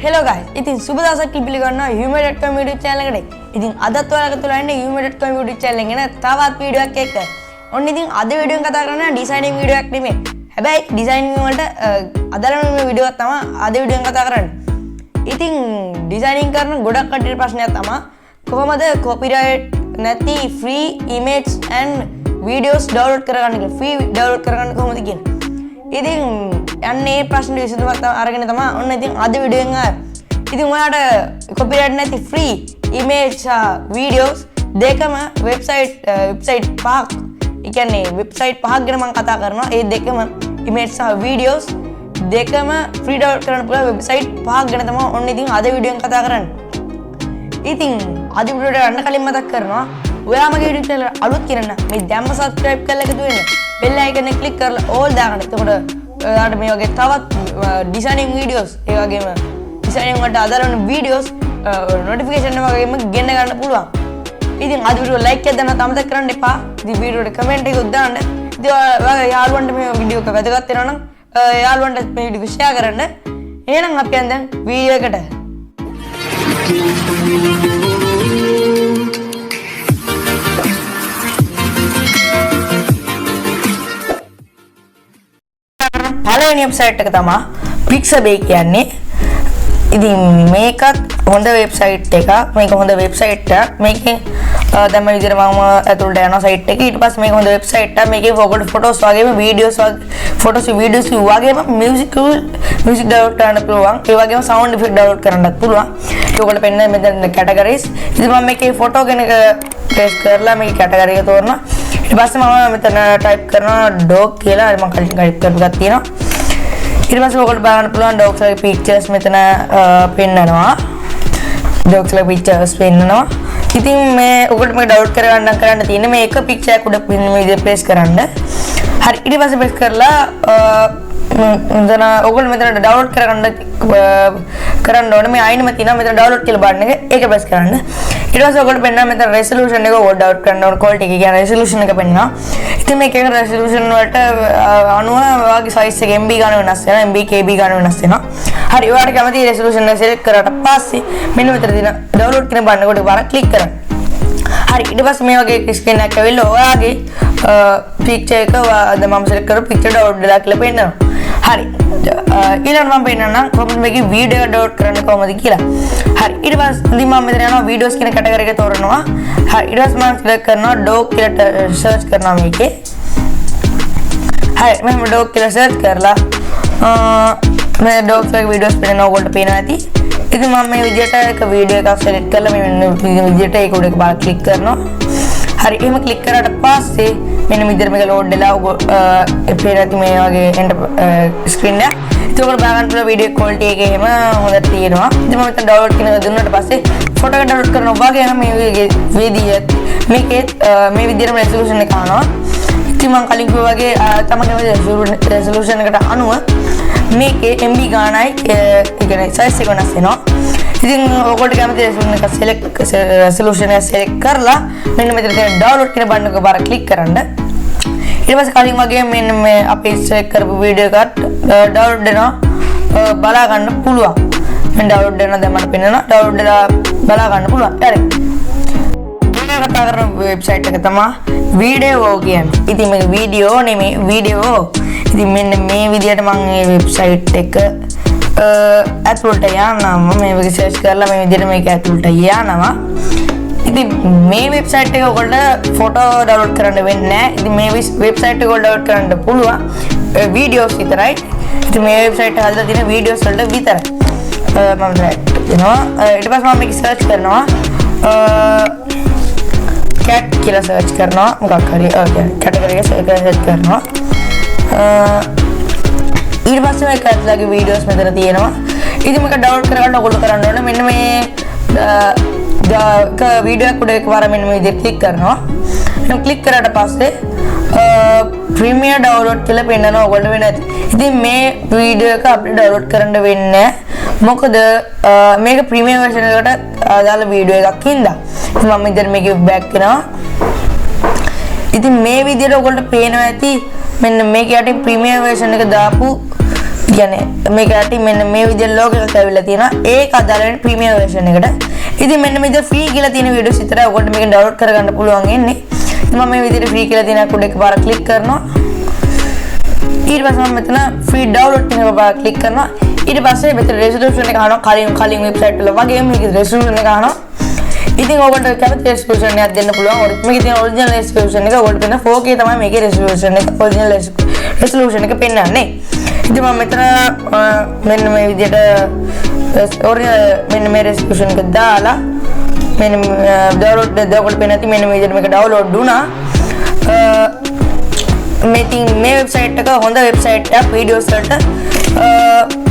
Hello guys, ඉතින් සුබ දවසක් පිළිගන්නවා humor.com YouTube channel එකට. ඉතින් අදත් ඔයාලට තුලා ඉන්නේ humor.com YouTube channel එකේ නේ තවත් වීඩියෝ එකක් එක්ක. ඔන්න ඉතින් අද වීඩියෝ එක කතා කරන්නේ ඩිසයිනින් වීඩියෝ එකක් නෙමෙයි. හැබැයි ඩිසයිනින් වලට අදාළ වෙන වීඩියෝ එකක් තමයි අද වීඩියෝ එක කතා කරන්නේ. ඉතින් ඩිසයිනින් කරන ගොඩක් කට්ටියට ප්‍රශ්නයක් තමයි කොහොමද copyright නැති free image and videos download කරගන්න කියලා. free download කරගන්න කොහොමද කියන්නේ. ඉතින් යන්නේ ප්‍රශ්න විසඳුමක් අරගෙන තමයි ඔන්න ඉතින් අද වීඩියෝ එකෙන් ආවේ. ඉතින් ඔයාලට copyright නැති free image videos දෙකම website පහක්. ඒ කියන්නේ website පහක් ගැන මම කතා කරනවා. ඒ දෙකම image සහ videos දෙකම free download කරන්න පුළුවන් website පහක් ගැන තමයි ඔන්න ඉතින් අද වීඩියෝ එකෙන් කතා කරන්නේ. ඉතින් අද වීඩියෝ එකට යන්න කලින් මතක් කරනවා ඔයා මගේ YouTube channel එක අලුත් කෙනෙක් නම් මේ දැම්ම subscribe කරලා එකතු වෙන්න. bell icon එක click කරලා all දාගන්න. එතකොට ඔයාලට මේ වගේ තවත් designing videos ඒ වගේම designing වලට අදාළ වෙන videos notification එක වගේම ගෙන්න ගන්න පුළුවන්. ඉතින් අද වීඩියෝ like එකක් දාන්න අමතක කරන්න එපා. ඉතින් වීඩියෝ එකට comment එකක් දාන්න. ඉතින් ඔයාලා යාළුවන්ට මේ වීඩියෝ එක වැදගත් වෙනවා නම් යාළුවන්ට මේ වීඩියෝ එක share කරන්න. එහෙනම් අපි යන්න දැන් වීඩියෝ එකට. පළවෙනි වෙබ්සයිට් එක තමයි Pixabay කියන්නේ. ඉතින් මේකත් හොඳ වෙබ්සයිට් එකක්. මේක හොඳ වෙබ්සයිට් එකක්. මේකේ දැන් මේ විදිහට මම ඇතුළට යනවා සයිට් එකේ. ඊට පස්සේ මේක හොඳ වෙබ්සයිට් එකක්. මේකේ ඔයගොල්ලෝ ෆොටෝස් වගේම වීඩියෝස් ෆොටෝස් වීඩියෝස් වගේම මියුසික් ඩවුන්ලෝඩ් කරන්න පුළුවන්. ඒ වගේම සවුන්ඩ් ඉෆෙක්ට් ඩවුන්ලෝඩ් කරන්නත් පුළුවන්. ඒකට පෙන්නන මෙතන කැටගරිස්. ඉතින් මම මේකේ ෆොටෝ කෙනෙක් ටෙස්ට් කරලා මේකේ කැටගරි එක තෝරනවා. ඊට පස්සේ මම මෙතන ටයිප් කරනවා dog කියලා. මම කලින් ටයිප් කරපු එකක් තියෙනවා. ඊට පස්සේ ඔයගොල්ලෝ බලන්න පුළුවන් dogs වගේ pictures මෙතන පෙන්නනවා. dogs වගේ pictures පෙන්නනවා. ඉතින් මේ ඔයගොල්ලෝ මේක ඩවුන්ලෝඩ් කරන්න තියෙන්නේ මේ එක picture එක උඩ පින් මේ විදිහට press කරන්න. හරි ඊට පස්සේ press කරලා මෙතන ඔයගොල්ලෝ මෙතන ඩවුන්ලෝඩ් කරන්න ඕනේ මේ අයිනම තියෙනවා මෙතන ඩවුන්ලෝඩ් කියලා බටන් එක ඒක press කරන්න. ඊට පස්සේ ඔයගොල්ලෝ පෙන්නන මෙතන resolution එක ඔයගොල්ලෝ ඩවුන්ලෝඩ් කරන්න ඕනේ quality එක කියන්නේ resolution එක පෙන්නනවා. ඉතින් මේකේ resolution වලට අනුව ඔයාගේ size එක MB ගන්න වෙනස් වෙනවා MB KB ගන්න වෙනස් වෙනවා. හරි ඔයාලට කැමති resolution එක select කරාට පස්සේ මෙන්න මෙතන තියෙන download කියන බටන් එකට වරක් click කරන්න. හරි ඊට පස්සේ මේ වගේ screen එකක් ඇවිල්ලා ඔයාගේ picture එක දැන් මම select කරපු picture download වෙලා කියලා පෙන්නනවා. හරි ඊළඟට මම පෙන්නන්නම් කොහොමද මේකේ වීඩියෝ එක ඩවුන්ලෝඩ් කරන්න කොහොමද කියලා. හරි ඊට පස්සේ ඉතින් මම මෙතන යනවා වීඩියෝස් කියන කැටගරි එක තෝරනවා. හරි ඊට පස්සේ මම select කරනවා dog කියලා search කරනවා මේකේ. හරි මම dog කියලා search කරලා මේ dog වගේ වීඩියෝස් පෙන්නනවා ඔයගොල්ලෝ පේනවා ඇති. ඉතින් මම මේ විදිහට එක වීඩියෝ එකක් select කරලා මේ විදිහට ඒක උඩ එක බලලා click කරනවා. හරි එහෙම click කරාට පස්සේ මෙන්න විදිහට මේක load වෙලා පේනවා මේ වගේ screen එක. ඒක උඩ බලන්න පුළුවන් වීඩියෝ quality එක එහෙම හොඳට තියෙනවා. ඉතින් මම මෙතන download කියන දුන්නාට පස්සේ ෆොටෝ එක download කරනවා වගේම මේ විදිහට මේකේ මේ විදිහටම resolution එක ආනවා. ඉතින් මම කලින් කිව්වා වගේ තමගේ resolution එකට අනුව මේකේ MB ගානයි ඒ කියන්නේ size එක වෙනස් වෙනවා. ඉතින් ඔයගොල්ලෝ කැමති resolution එක select කරලා මෙන්න මෙතන තියෙන download කියන බටන් එක බාර click කරන්න. ඊට පස්සේ කලින් වගේ මෙන්න මේ අපි select කරපු වීඩියෝ එකත් download වෙනවා බලා ගන්න පුළුවන්. මම download වෙනවා දැන් මට පෙන්නනවා download වෙලා බලා ගන්න පුළුවන්. හරි. මේ කතා කරන වෙබ්සයිට් එක තමයි වීඩියෝ කියන්නේ. ඉතින් මේක වීඩියෝ නෙමෙයි වීඩියෝ. ඉතින් මෙන්න මේ විදිහට මම මේ වෙබ්සයිට් එක ඇතුළට යනවා. මේ වගේ සර්ච් කරලා මේ විදිහට මේක ඇතුළට යනවා. ඉතින් මේ වෙබ්සයිට් එක ඔයගොල්ලෝ ෆොටෝ ඩවුන්ලෝඩ් කරන්න වෙන්නේ නැහැ. ඉතින් මේ වෙබ්සයිට් එක ඔයගොල්ලෝ ඩවුන්ලෝඩ් කරන්න පුළුවන් වීඩියෝස් විතරයි. ඉතින් මේ වෙබ්සයිට් එක හදලා තියෙන වීඩියෝස් වලට විතරයි. මම try කරනවා. ඊට පස්සේ මම මේක සර්ච් කරනවා. cat කියලා සර්ච් කරනවා. මොකක් හරි කැටගරි එක සර්ච් කරනවා. ඊට පස්සේ මේක ඇතුළේ වීඩියෝස් මෙතන තියෙනවා. ඉතින් මේක ඩවුන්ලෝඩ් කරගන්න ඔයගොල්ලෝ කරන්න ඕනේ මෙන්න මේ වීඩියෝ එක උඩ එකවර මෙන්න මේ විදිහට ක්ලික් කරනවා. එහෙනම් ක්ලික් කරාට පස්සේ ප්‍රීමියර් ඩවුන්ලෝඩ් කියලා පෙන්නනවා ඔයගොල්ලෝ වෙන ඇති. ඉතින් මේ වීඩියෝ එක අපිට ඩවුන්ලෝඩ් කරන්න වෙන්නේ මොකද මේක ප්‍රීමියර් version එකට අදාළ වීඩියෝ එකක් හින්දා. ඉතින් මම ඉතින් මේක බෑක් කරනවා. ඉතින් මේ විදිහට ඔයගොල්ලෝ පේනවා ඇති මෙන්න මේක යටින් ප්‍රීමියර් version එක දාපු කියන්නේ මේක ඇටි මෙන්න මේ විදිහට ලෝගෝ එකක් ඇවිල්ලා තියෙනවා. ඒක අදාළ වෙන ප්‍රීමියම් version එකට. ඉතින් මෙන්න මේ විදිහට ෆ්‍රී කියලා තියෙන වීඩියෝස් විතරයි ඔයගොල්ලෝ මේකෙන් ඩවුන්ලෝඩ් කරගන්න පුළුවන් ඉන්නේ. ඉතින් මම මේ විදිහට ෆ්‍රී කියලා තියෙන අකුඩ එකපාරක් ක්ලික් කරනවා. ඊට පස්සේ මම මෙතන ෆ්‍රී ඩවුන්ලෝඩ් කියන එක පාරක් ක්ලික් කරනවා. ඊට පස්සේ මෙතන රෙසොලූෂන් එක අහනවා කලින් වෙබ්සයිට් වල වගේම මේකේ රෙසොලූෂන් එක අහනවා. ඉතින් ඔයගොල්ලෝ කැමති රෙසොලූෂන් එකක් දෙන්න පුළුවන්. මේකේ තියෙන ඔරිජිනල් රෙසොලූෂන් එක ඔයගොල්ලෝ දෙන 4K තමයි මේකේ රෙසොලූෂන් එක ඔරිජිනල් රෙසොලූෂන් එක පෙන්නන්නේ. ඉතින් මම මෙතන මෙන්න මේ විදිහට මෙන්න මේ රෙසොලූෂන් එක දාලා මෙන්න ඩවුන්ලෝඩ් ඔයගොල්ලෝ පෙන්නති මෙන්න මේ විදිහට මේක ඩවුන්ලෝඩ් වුණා. මේ වෙබ්සයිට් එක හොඳ වෙබ්සයිට් එකක් වීඩියෝස් වලට.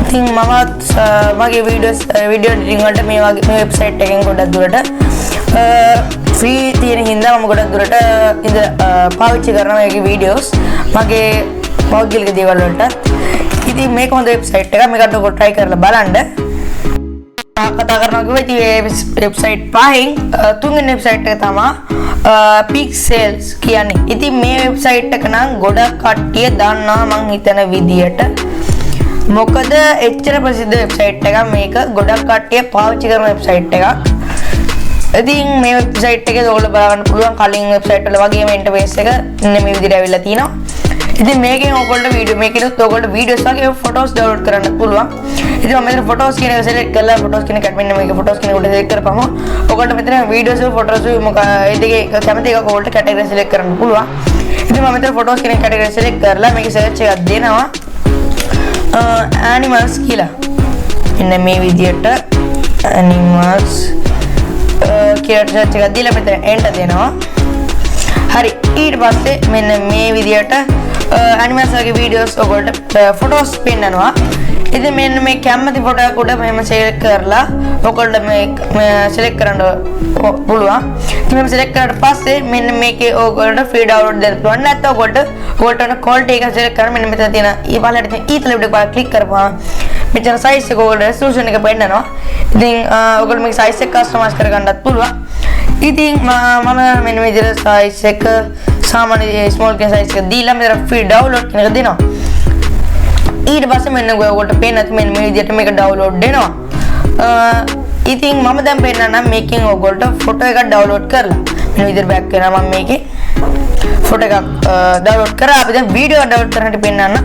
ඉතින් මම මගේ වීඩියෝ එඩිටින් වලට මේ වෙබ්සයිට් එකෙන් ගොඩක් දුරට ෆ්‍රී තියෙන හින්දා මම ගොඩක් දුරට පාවිච්චි කරනවා මේකේ වීඩියෝස් මගේ පෞද්ගලික දේවල් වලට. ඉතින් මේක හොඳ වෙබ්සයිට් එකක්. මේකට ඔයගොල්ලෝ try කරලා බලන්න. කතා කරනවා කිව්වා ඉතින් මේ වෙබ්සයිට් පහෙන් තුන්වෙනි වෙබ්සයිට් එක තමයි Pixels කියන්නේ. ඉතින් මේ වෙබ්සයිට් එක නම් ගොඩක් කට්ටිය දන්නවා මං හිතන විදියට. මොකද එච්චර ප්‍රසිද්ධ වෙබ්සයිට් එකක් මේක. ගොඩක් කට්ටිය පාවිච්චි කරන වෙබ්සයිට් එකක්. ඉතින් මේ වෙබ්සයිට් එකේ ඔයගොල්ලෝ බලන්න පුළුවන් කලින් වෙබ්සයිට් වල වගේම ඉන්ටර්ෆේස් එක මේ විදිහට ඇවිල්ලා තිනවා. ඉතින් මේකෙන් ඔයගොල්ලෝ මේකෙනුත් ඔයගොල්ලෝ වීඩියෝස් වගේ ෆොටෝස් ඩවුන්ලෝඩ් කරන්න පුළුවන්. ඉතින් මම මෙතන ෆොටෝස් කියන එක සිලෙක්ට් කරලා ෆොටෝස් කියන එකට මෙන්න මේක ෆොටෝස් කියන උඩ සිලෙක්ට් කරපම ඔයගොල්ලෝ මෙතන වීඩියෝස් ෆොටෝස් මොකක් ඒ දෙකේ කැමති එකක් ඔයගොල්ලෝ කැටගරි සිලෙක්ට් කරන්න පුළුවන්. ඉතින් මම මෙතන ෆොටෝස් කියන කැටගරි සිලෙක්ට් කරලා මේක සර්ච් එකක් දෙනවා. animals කියලා. මෙන්න මේ විදියට animals කියලා සර්ච් එකක් දීලා මෙතන enter දෙනවා. හරි ඊට පස්සේ මෙන්න මේ විදියට animals වගේ වීඩියෝස් ඔයගොල්ලෝ ෆොටෝස් පෙන්නනවා. ඉතින් මෙන්න මේ කැමති ෆොටෝ එක උඩ මෙහෙම සිලෙක්ට් කරලා ඔයගොල්ලෝ මේ සිලෙක්ට් කරන්න පුළුවන්. ඉතින් මෙහෙම සිලෙක්ට් කරාට පස්සේ මෙන්න මේකේ ඔයගොල්ලෝ ෆ්‍රී ඩවුන්ලෝඩ් දෙන්න පුළුවන්. නැත්නම් ඔයගොල්ලෝ ක්වොලිටි එක සිලෙක්ට් කරලා මෙන්න මෙතන තියෙන ඊපළට තියෙන ඊතල උඩ පාර ක්ලික් කරපුවාම මෙතන සයිස් එක ඔයගොල්ලෝ රෙසොලූෂන් එක පෙන්නනවා. ඉතින් ඔයගොල්ලෝ මේක සයිස් එක කස්ටමයිස් කරගන්නත් පුළුවන්. ඉතින් මම මෙන්න මේ විදිහට සයිස් එක සාමාන්‍ය ස්මෝල් කියන සයිස් එක දීලා මෙතන ෆ්‍රී ඩවුන්ලෝඩ් කියන එක දෙනවා. ඊට පස්සේ මෙන්න ඔයගොල්ලෝ පේනත් මෙන්න මේ විදිහට මේක ඩවුන්ලෝඩ් වෙනවා. ඉතින් මම දැන් පෙන්නන්නම් මේකෙන් ඔයගොල්ලෝ ෆොටෝ එකක් ඩවුන්ලෝඩ් කරලා මෙන්න විදිහට බෑක් වෙනවා. මම මේකේ ෆොටෝ එකක් ඩවුන්ලෝඩ් කරා. අපි දැන් වීඩියෝ ඩවුන්ලෝඩ් කරන්නට පෙන්නන්න.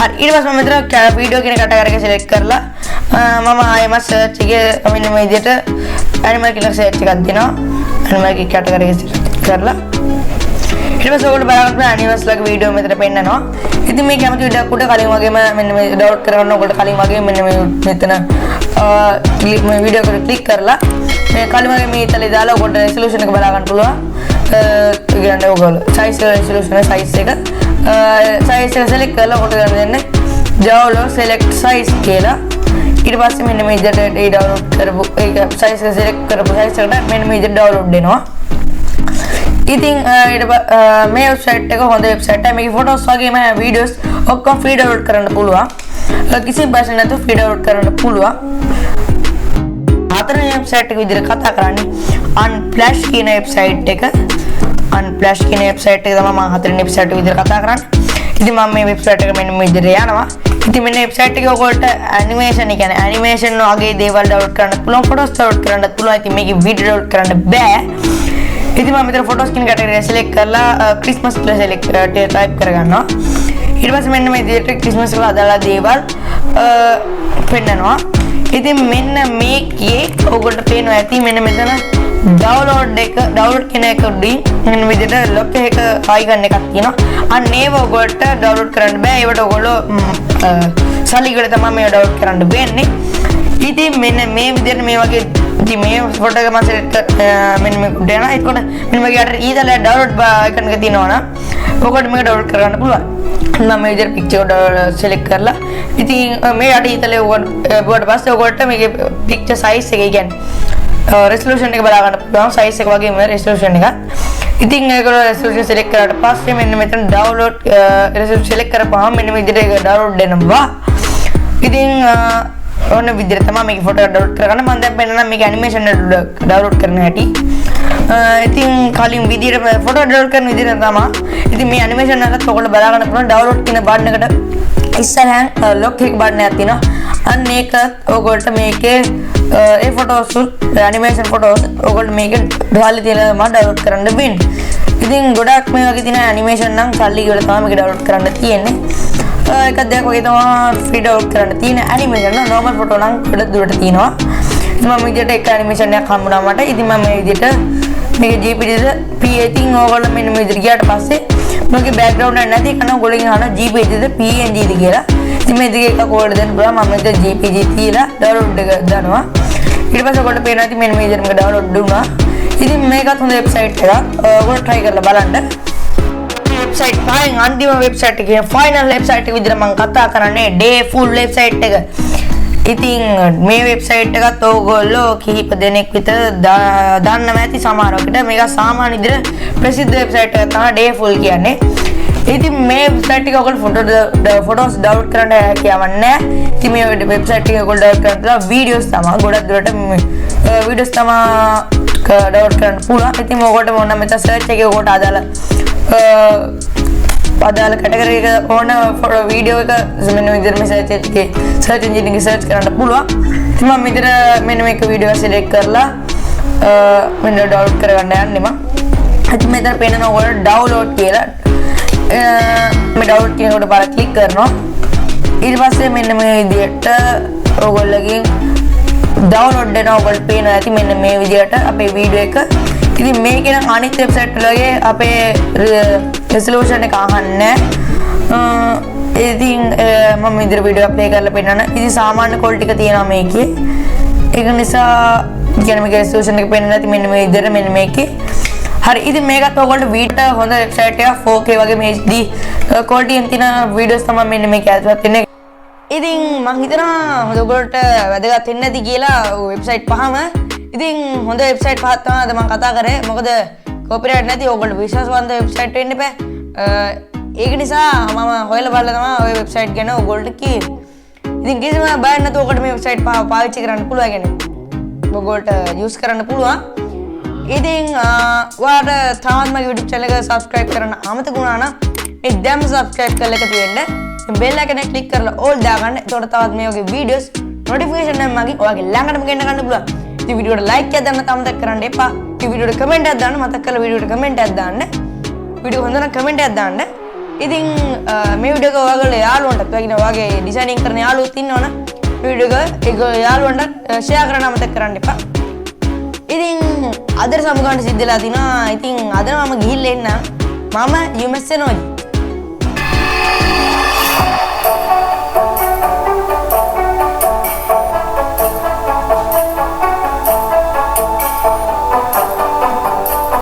හරි ඊට පස්සේ මම මෙතන වීඩියෝ කියන කැටගරි එක සිලෙක්ට් කරලා මම ආයෙම සර්ච් එකේ මෙන්න මේ විදිහට animal කියලා සර්ච් එකක් දෙනවා. animal කී කැටගරි එක සිලෙක්ට් කරලා ඊට පස්සේ ඔයගොල්ලෝ බලන්න animals ලගේ වීඩියෝ මෙතන පෙන්නනවා. ඉතින් මේ කැමති වීඩියෝක් උඩ කලින් වගේම මෙන්න මේ ඩවුන්ලෝඩ් කරගන්න ඔයගොල්ලෝ කලින් වගේම මෙන්න මේ මෙතන මේ වීඩියෝ එකට ක්ලික් කරලා මේ කලින් වගේ මේ ඉතලේ දාලා ඔයගොල්ලෝ රෙසොලූෂන් එක බලා ගන්න පුළුවන්. කියන්නේ ඔයගොල්ලෝ size resolution size එක select කරලා ඔයගොල්ලෝ ගන්න දෙන්නේ download select size කියලා. ඊට පස්සේ මෙන්න මේ විදිහට ඒ download කරපු ඒක size එක select කරපු size එකට මෙන්න මේ විදිහට download වෙනවා. ඉතින් මේ වෙබ්සයිට් එක හොඳ වෙබ්සයිට් එකක්. මේකේ ෆොටෝස් වගේම වීඩියෝස් ඔක්කොම ෆ්‍රී ඩවුන්ලෝඩ් කරන්න පුළුවන්. කිසිම ප්‍රශ්න නැතුව ෆ්‍රී ඩවුන්ලෝඩ් කරන්න පුළුවන්. හතරවෙනි වෙබ්සයිට් එක විදිහට කතා කරන්නේ Unsplash කියන වෙබ්සයිට් එක. Unsplash කියන වෙබ්සයිට් එක තමයි මම හතරවෙනි වෙබ්සයිට් එක විදිහට කතා කරන්නේ. ඉතින් මම මේ වෙබ්සයිට් එක මෙන්න මේ විදිහට යනවා. ඉතින් මෙන්න වෙබ්සයිට් එකේ ඔයගොල්ලන්ට ඇනිමේෂන් කියන්නේ ඇනිමේෂන් වගේ දේවල් ඩවුන්ලෝඩ් කරන්න පුළුවන්. ෆොටෝස් ඩවුන්ලෝඩ් කරන්න පුළුවන්. ඉතින් මේකේ වීඩියෝ ඩවුන්ලෝඩ් කරන්න බෑ. ඉතින් මම මෙතන ෆොටෝස් කියන කැටගරිය සිලෙක්ට් කරලා ක්‍රිස්මස් කියලා සිලෙක්ට් ටයිප් කරගන්නවා. ඊට පස්සේ මෙන්න මේ විදිහට ක්‍රිස්මස් වල අදාළ දේවල් පෙන්නනවා. ඉතින් මෙන්න මේකේ ඔයගොල්ලන්ට පේනවා ඇති මෙන්න මෙතන ඩවුන්ලෝඩ් කියන එක උඩින් මෙන්න විදිහට ලොක් එක ආයිකන් එකක් තියෙනවා. අන්න ඒව ඔයගොල්ලන්ට ඩවුන්ලෝඩ් කරන්න බෑ. ඒවට ඔයගොල්ලෝ සල්ලි ගාලා තමයි මේව ඩවුන්ලෝඩ් කරන්න වෙන්නේ. ඉතින් මෙන්න මේ විදිහට මේ වගේ ඉතින් මේ ෆොටෝ එක මම සෙලෙක්ට් මෙන්න මේ උඩ යනවා. ඒකට මෙන්න මගේ අර ඊතල ඩවුන්ලෝඩ් ආයිකන් එක තියෙනවා නම් ඔකට මේක ඩවුන්ලෝඩ් කරගන්න පුළුවන්. මම මේ විදිහට පික්චර් එක සෙලෙක්ට් කරලා ඉතින් මේ අඩ ඊතලේ ඔකට පස්සේ ඔකට මේකේ පික්චර් සයිස් එක කියන්නේ resolution එක බලා ගන්න පුළුවන්. size එක වගේම resolution එක. ඉතින් ඒක resolution select කරාට පස්සේ මෙන්න මෙතන download resolution select කරපුවාම මෙන්න මේ විදිහට ඒක download වෙනවා. ඉතින් ඕන විදිහට තමයි මේක ෆොටෝ download කරගන්න. මම දැන් පෙන්නනවා මේක animation එක download කරන හැටි. ඉතින් කලින් විදිහට ෆොටෝ download කරන විදිහට තමයි. ඉතින් මේ animation එකත් ඔයගොල්ලෝ බලා ගන්න පුළුවන් download කියන බටන් එකට ඉස්සරහන් ලොක් එක බටනයක් තියෙනවා. අන්න ඒක ඔයගොල්ලෝ මේකේ ඒ ෆොටෝස් ඇනිමේෂන් ෆොටෝස් ඔයගොල්ලෝ මේකේ දාලා තියලා මම ඩවුන්ලෝඩ් කරන්න වෙන්නේ. ඉතින් ගොඩක් මේ වගේ තියෙන ඇනිමේෂන් නම් සල්ලි කියලා තමයි මේක ඩවුන්ලෝඩ් කරන්න තියෙන්නේ. එකක් දෙයක් වගේ තමයි ෆ්‍රී ඩවුන්ලෝඩ් කරන්න තියෙන ඇනිමේෂන් නම් නෝමල් ෆොටෝ නම් ගොඩක් දුරට තියෙනවා. මම විදිහට එක ඇනිමේෂන් එකක් හම්බුණා මට. ඉතින් මම මේ විදිහට මේක GPG PA ඕගොල්ලෝ මෙන්න මේ විදිහට ගියාට පස්සේ මේකේ බෑග්ග්‍රවුන්ඩ් එක නැති කන ඔයගොල්ලෝ අහනවා GPG ද PNG ද කියලා. ඉතින් මේ දෙක එකක් ඕගොල්ලෝ දෙන්න පුළුවන්. මම මෙතන GPG තියලා ඩවුන්ලෝඩ් එක දානවා. ඊට පස්සේ ඔයගොල්ලෝ පේනවා ඉතින් මෙන්න මේ විදිහට මේක ඩවුන්ලෝඩ් වුණා. ඉතින් මේකත් හොඳ වෙබ්සයිට් එකක්. ඔයගොල්ලෝ try කරලා බලන්න. වෙබ්සයිට් පහෙන් අන්තිම වෙබ්සයිට් එකේ ෆයිනල් වෙබ්සයිට් එක විදිහට මම කතා කරන්නේ Dayful වෙබ්සයිට් එක. ඉතින් මේ වෙබ්සයිට් එකත් ඕගොල්ලෝ කිහිප දෙනෙක් විතර දන්නම ඇති සමහරකට. මේක සාමාන්‍ය විදිහට ප්‍රසිද්ධ වෙබ්සයිට් එකක් තමයි Dayful කියන්නේ. ඉතින් මේ වෙබ්සයිට් එක ඔයගොල්ලෝ ෆොටෝස් ඩවුන්ලෝඩ් කරන්න හැකියාවක් නැහැ. ඉතින් මේ වෙබ්සයිට් එක ඔයගොල්ලෝ ඩවුන්ලෝඩ් කරන්න වීඩියෝස් තමයි ගොඩක් දුරට වීඩියෝස් තමයි ඩවුන්ලෝඩ් කරන්න පුළුවන්. ඉතින් ඔයගොල්ලෝ මොන මෙතන සර්ච් එකේ ඔයගොල්ලෝ අදාළ කැටගරි එක ඕන වීඩියෝ එක මෙන්න විදිහට මේ සර්ච් එන්ජින් එකේ සර්ච් කරන්න පුළුවන්. ඉතින් මම මෙතන මෙන්න මේක වීඩියෝ සිලෙක්ට් කරලා මෙන්න ඩවුන්ලෝඩ් කරගන්න යන්නේ මම. ඉතින් මෙතන පේනවා ඔයගොල්ලෝ ඩවුන්ලෝඩ් කියලා. මේ ඩවුන්ලෝඩ් කියනකොට බලලා ක්ලික් කරනවා. ඊට පස්සේ මෙන්න මේ විදිහට ඔයගොල්ලෝගෙන් ඩවුන්ලෝඩ් වෙනවා. ඔයගොල්ලෝ පේනවා ඇති මෙන්න මේ විදිහට අපේ වීඩියෝ එක. ඉතින් මේකේ නම් අනිත් වෙබ්සයිට් වලගේ අපේ resolution එක අහන්නේ. ඉතින් මම විදිහට වීඩියෝ ප්ලේ කරලා පෙන්නන. ඉතින් සාමාන්‍ය quality එක තියෙනවා මේකේ. ඒක නිසා කියන්නේ මේකේ resolution එක පෙන්නන නැති මෙන්න මේ විදිහට මෙන්න මේකේ. හරි ඉතින් මේකත් ඔයගොල්ලෝ වීඩියෝ හොඳ වෙබ්සයිට් එකක් 4K වගේ මේ HD quality එකෙන් තියෙන වීඩියෝස් තමයි මෙන්න මේකේ ඇතුළත් වෙන්නේ. ඉතින් මම හිතනවා ඔයගොල්ලෝට වැදගත් වෙන්නේ නැති කියලා වෙබ්සයිට් පහම. ඉතින් හොඳ වෙබ්සයිට් පහක් තමයි මම කතා කරේ. මොකද කොපිරයිට් නැති ඔයගොල්ලෝ විශ්වාසවන්ත වෙබ්සයිට් වෙන්න බෑ. ඒක නිසා මම හොයලා බලලා තමයි ওই වෙබ්සයිට් ගැන ඔයගොල්ලෝ කිව්වේ. ඉතින් කිසිම බයක් නැතුව ඔයගොල්ලෝ මේ වෙබ්සයිට් පහ පාවිච්චි කරන්න පුළුවන් කියන්නේ. ඔයගොල්ලෝ යූස් කරන්න පුළුවන්. ඉතින් ඔයාලට තාමත් මගේ YouTube channel එක subscribe කරන්න අමතක වුණා නම් මේ දැම්ම subscribe කරලා එකතු වෙන්න. bell icon එක click කරලා all දාගන්න. එතකොට තවත් මේ වගේ videos notification එක මගේ ඔයාගේ ළඟටම ගෙන්න ගන්න පුළුවන්. ඉතින් වීඩියෝ එකට like එකක් දාන්න අමතක කරන්න එපා. ඉතින් වීඩියෝ එකට comment එකක් දාන්න මතක කරලා වීඩියෝ එකට comment එකක් දාන්න. වීඩියෝ හොඳ නම් comment එකක් දාන්න. ඉතින් මේ වීඩියෝ එක ඔයාගේ යාළුවන්ටත් ඔයාගේ designing කරන යාළුවොත් ඉන්නවනම් වීඩියෝ එක ඒ යාළුවන්ටත් share කරන්න අමතක කරන්න එපා. ඉතින් අද සමුගන්න සිද්ධ වෙලා තිනවා. ඉතින් අද මම ගිහිල්ලා එන්න. මම UMS එනෝයි.